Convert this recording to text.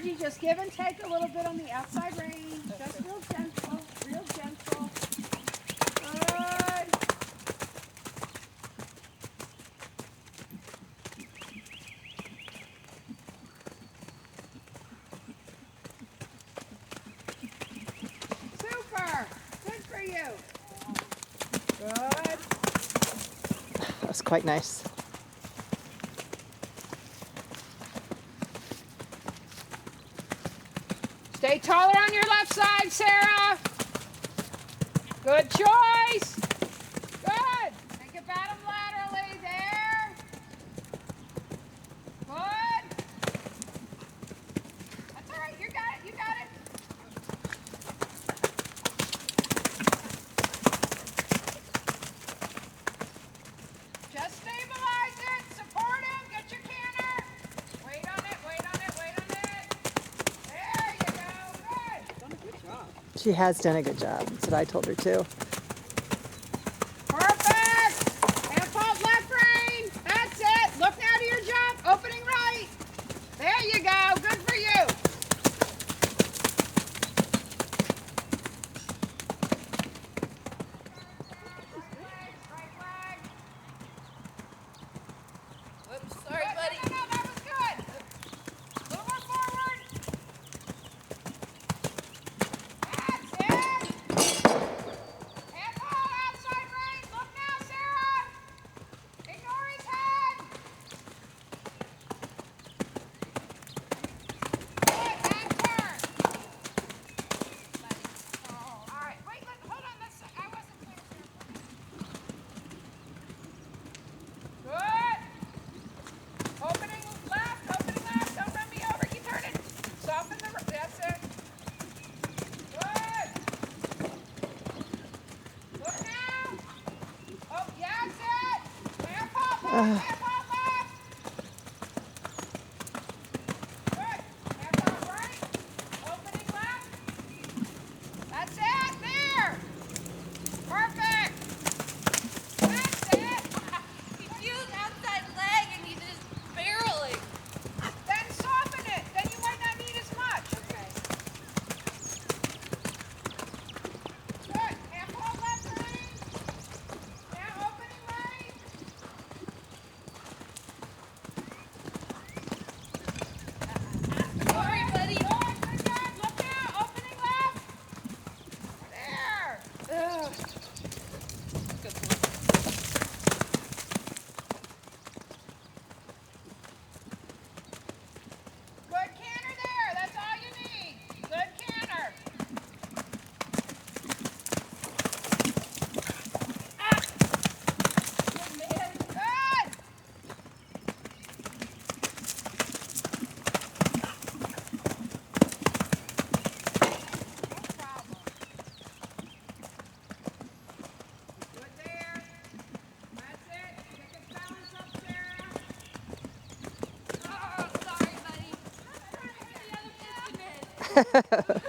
Reggie, just give and take a little bit on the outside rein. Just real gentle, real gentle. Good. Super. Good for you. Good. That was quite nice. Stay taller on your left side, Sarah. Good choice. Good. Think about them laterally there. Good. That's all right. You got it. You got it. Just stabilize it. Support him. Get your canter. Wait on it. Wait on it. Wait on it. There you go. Good. She has done a good job. That's what I told her too. Perfect. And fault left rein. That's it. Look now to your jump. Opening right. There you go. Good for you. Right leg. Oops, sorry, Good. buddy. No, that was good. A little more forward. That's it. And ball outside rein. Look now, Sarah. Ignore his head. Good. And turn. Oh, all right. Wait, hold on. I wasn't clear, Sarah. Good. Opening left. Don't run me over. Keep turning. Soften the, that's it. Good. Look now. Oh, yeah, that's it. Hand pop left. Hand pop left. Good. Hand pop right. Opening left. That's it. There. Perfect. That's it. He used outside leg and he's just barreling. Then soften it. Then you might not need as much. Okay. Good. Hand pull left rein. Now opening right. Sorry, buddy. Good job. Look now. Opening left. There. Ugh. Good boy. Good canter there. That's all you need. Good canter. Good man. Good. No problem. Good there. That's it. Pick his balance up, Sarah. Oh, sorry, buddy. I'm trying to get the other 50 minutes.